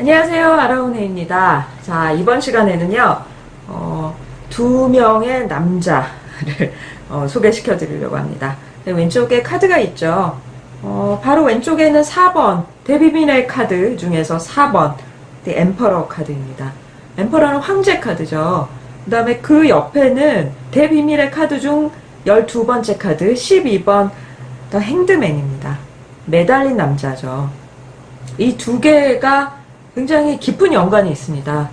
안녕하세요. 아라운해입니다. 자, 이번 시간에는요, 두 명의 남자를 소개시켜 드리려고 합니다. 왼쪽에 카드가 있죠. 바로 왼쪽에는 4번, 대비밀의 카드 중에서 4번, 엠퍼러 카드입니다. 엠퍼러는 황제 카드죠. 그 다음에 그 옆에는 대비밀의 카드 중 12번째 카드, 12번, 더 행드맨입니다. 매달린 남자죠. 이 두 개가 굉장히 깊은 연관이 있습니다.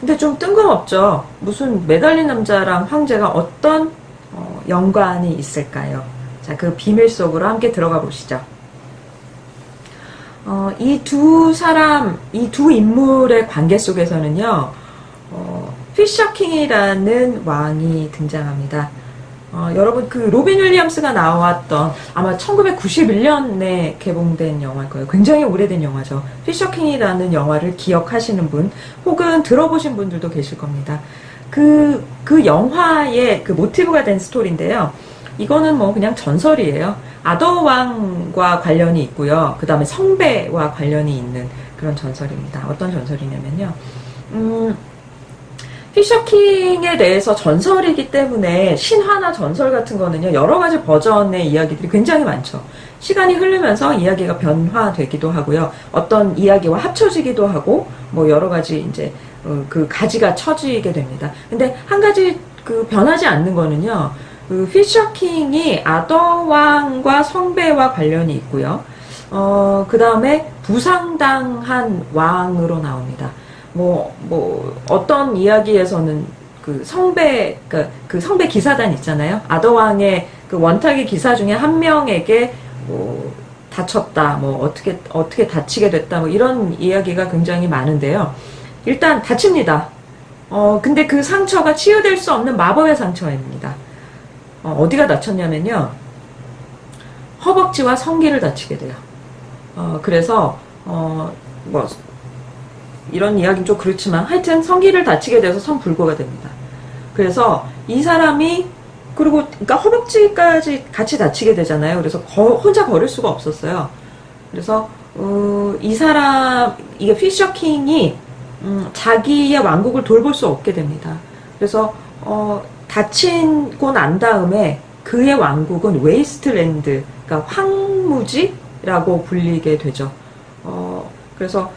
근데 좀 뜬금없죠. 무슨 매달린 남자랑 황제가 어떤 연관이 있을까요? 자, 그 비밀 속으로 함께 들어가 보시죠. 이 두 사람, 이 두 인물의 관계 속에서는요, 피셔킹이라는 왕이 등장합니다. 여러분 그 로빈 윌리엄스가 나왔던 아마 1991년에 개봉된 영화일 거예요. 굉장히 오래된 영화죠. 피셔킹이라는 영화를 기억하시는 분 혹은 들어보신 분들도 계실 겁니다. 그 영화의 그 모티브가 된 스토리인데요. 이거는 뭐 그냥 전설이에요. 아더왕과 관련이 있고요. 그 다음에 성배와 관련이 있는 그런 전설입니다. 어떤 전설이냐면요. 피셔킹에 대해서 전설이기 때문에 신화나 전설 같은 거는요, 여러 가지 버전의 이야기들이 굉장히 많죠. 시간이 흐르면서 이야기가 변화되기도 하고요. 어떤 이야기와 합쳐지기도 하고, 뭐 여러 가지 이제, 그 가지가 쳐지게 됩니다. 근데 한 가지 그 변하지 않는 거는요, 그 피셔킹이 아더왕과 성배와 관련이 있고요. 그 다음에 부상당한 왕으로 나옵니다. 어떤 이야기에서는 그 성배 기사단 있잖아요. 아더왕의 그 원탁의 기사 중에 한 명에게 다쳤다, 어떻게 다치게 됐다, 이런 이야기가 굉장히 많은데요. 일단 다칩니다. 근데 그 상처가 치유될 수 없는 마법의 상처입니다. 어디가 다쳤냐면요. 허벅지와 성기를 다치게 돼요. 그래서, 이런 이야기는 좀 그렇지만 하여튼 성기를 다치게 돼서 성불고가 됩니다. 그래서 이 사람이 그러니까 허벅지까지 같이 다치게 되잖아요. 그래서 혼자 걸을 수가 없었어요. 그래서 이게 피셔킹이 자기의 왕국을 돌볼 수 없게 됩니다. 그래서 다치고 난 다음에 그의 왕국은 웨이스트랜드, 그러니까 황무지라고 불리게 되죠. 그래서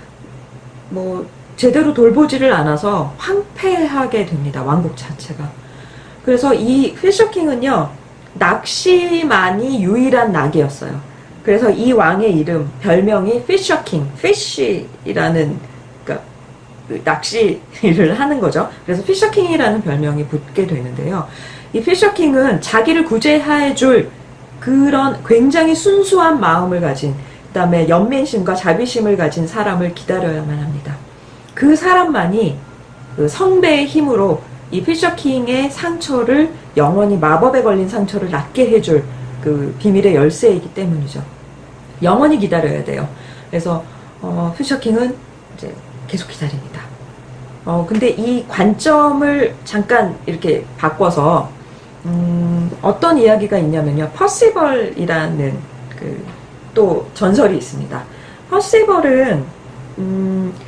제대로 돌보지를 않아서 황폐하게 됩니다. 왕국 자체가. 그래서 이 피셔킹은요, 낚시만이 유일한 낙이었어요. 그래서 이 왕의 이름, 별명이 피셔킹, 피쉬라는, 그러니까 낚시를 하는 거죠. 그래서 피셔킹이라는 별명이 붙게 되는데요. 이 피셔킹은 자기를 구제해줄 그런 굉장히 순수한 마음을 가진, 그 다음에 연민심과 자비심을 가진 사람을 기다려야만 합니다. 그 사람만이 그 성배의 힘으로 이 피셔킹의 상처를, 영원히 마법에 걸린 상처를 낫게 해줄 그 비밀의 열쇠이기 때문이죠. 영원히 기다려야 돼요. 그래서 피셔킹은 이제 계속 기다립니다. 근데 이 관점을 잠깐 이렇게 바꿔서 어떤 이야기가 있냐면요. 퍼시벌이라는 또 전설이 있습니다. 퍼시벌은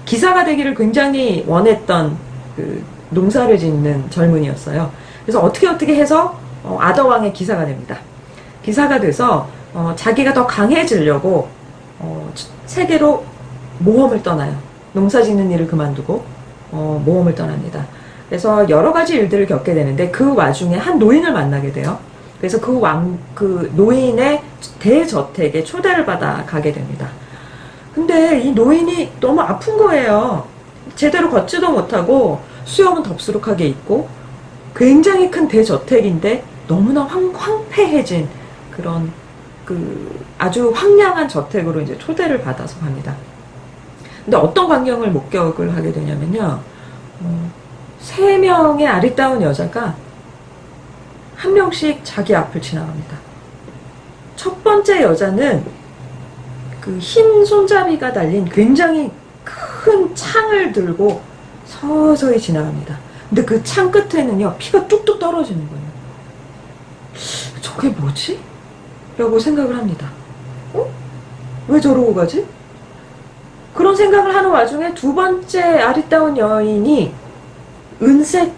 기사가 되기를 굉장히 원했던 그 농사를 짓는 젊은이였어요. 그래서 어떻게 해서 아더왕의 기사가 됩니다. 기사가 돼서 자기가 더 강해지려고 세계로 모험을 떠나요. 농사 짓는 일을 그만두고 모험을 떠납니다. 그래서 여러 가지 일들을 겪게 되는데 그 와중에 한 노인을 만나게 돼요. 그래서 그 노인의 대저택에 초대를 받아 가게 됩니다. 근데 이 노인이 너무 아픈 거예요. 제대로 걷지도 못하고 수염은 덥수룩하게 있고 굉장히 큰 대저택인데 너무나 황폐해진 그런 아주 황량한 저택으로 이제 초대를 받아서 갑니다. 근데 어떤 광경을 목격을 하게 되냐면요. 3명의 아리따운 여자가 한 명씩 자기 앞을 지나갑니다. 첫 번째 여자는 그 흰 손잡이가 달린 굉장히 큰 창을 들고 서서히 지나갑니다. 근데 그 창 끝에는요, 피가 뚝뚝 떨어지는 거예요. 저게 뭐지? 라고 생각을 합니다. 왜 저러고 가지? 그런 생각을 하는 와중에 두 번째 아리따운 여인이 은색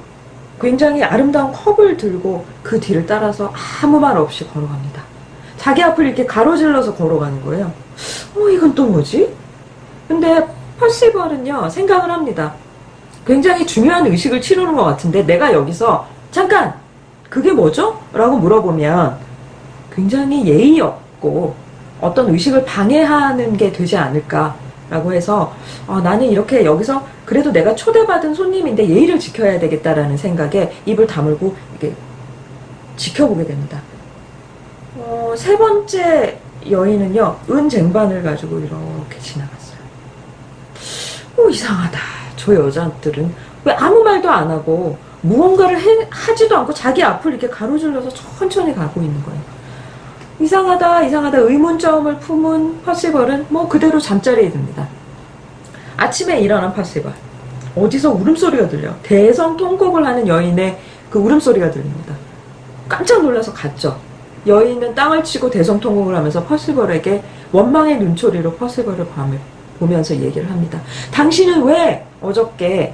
굉장히 아름다운 컵을 들고 그 뒤를 따라서 아무 말 없이 걸어갑니다. 자기 앞을 이렇게 가로질러서 걸어가는 거예요. 이건 또 뭐지? 근데 퍼시벌은요, 생각을 합니다. 굉장히 중요한 의식을 치르는 것 같은데 내가 여기서 잠깐! 그게 뭐죠? 라고 물어보면 굉장히 예의 없고 어떤 의식을 방해하는 게 되지 않을까라고 해서 나는 이렇게 여기서 그래도 내가 초대받은 손님인데 예의를 지켜야 되겠다라는 생각에 입을 다물고 이렇게 지켜보게 됩니다. 세 번째 여인은요, 은 쟁반을 가지고 이렇게 지나갔어요. 이상하다. 저 여자들은 왜 아무 말도 안 하고 무언가를 하지도 않고 자기 앞을 이렇게 가로질러서 천천히 가고 있는 거예요. 이상하다, 이상하다 의문점을 품은 퍼시벌은 그대로 잠자리에 듭니다. 아침에 일어난 퍼시벌. 어디서 울음소리가 들려. 대성통곡을 하는 여인의 그 울음소리가 들립니다. 깜짝 놀라서 갔죠. 여인은 땅을 치고 대성통곡을 하면서 퍼시벌에게 원망의 눈초리로 퍼시벌을 보면서 얘기를 합니다. 당신은 왜 어저께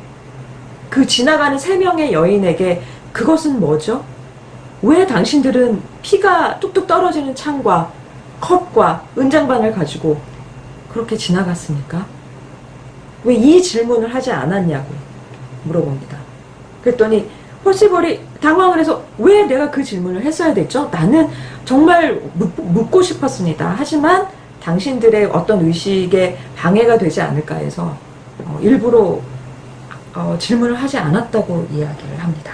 그 지나가는 3명의 여인에게 그것은 뭐죠? 왜 당신들은 피가 뚝뚝 떨어지는 창과 컵과 은장반을 가지고 그렇게 지나갔습니까? 왜 이 질문을 하지 않았냐고 물어봅니다. 그랬더니 퍼시벌이 당황을 해서 왜 내가 그 질문을 했어야 됐죠? 나는 정말 묻고 싶었습니다. 하지만 당신들의 어떤 의식에 방해가 되지 않을까 해서 일부러 질문을 하지 않았다고 이야기를 합니다.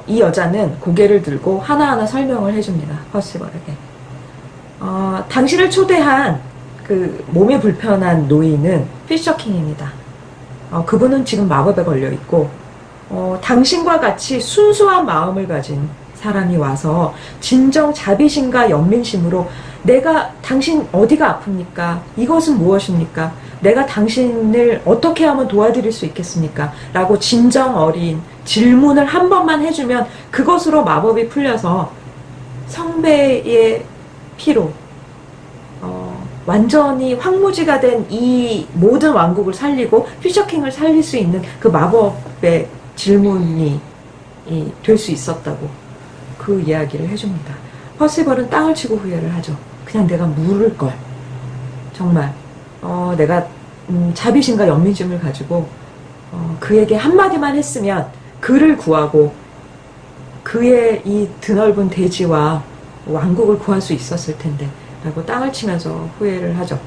이 여자는 고개를 들고 하나하나 설명을 해줍니다. 퍼시벌에게. 당신을 초대한 그 몸이 불편한 노인은 피셔킹입니다. 그분은 지금 마법에 걸려있고 당신과 같이 순수한 마음을 가진 사람이 와서 진정 자비심과 연민심으로 내가 당신 어디가 아픕니까? 이것은 무엇입니까? 내가 당신을 어떻게 하면 도와드릴 수 있겠습니까? 라고 진정 어린 질문을 한 번만 해주면 그것으로 마법이 풀려서 성배의 피로 완전히 황무지가 된 이 모든 왕국을 살리고 퓨처킹을 살릴 수 있는 그 마법의 질문이 될 수 있었다고 그 이야기를 해줍니다. 퍼시벌은 땅을 치고 후회를 하죠. 그냥 내가 물을 걸. 정말 내가 자비심과 연민심을 가지고 그에게 한마디만 했으면 그를 구하고 그의 이 드넓은 대지와 왕국을 구할 수 있었을 텐데 라고 땅을 치면서 후회를 하죠.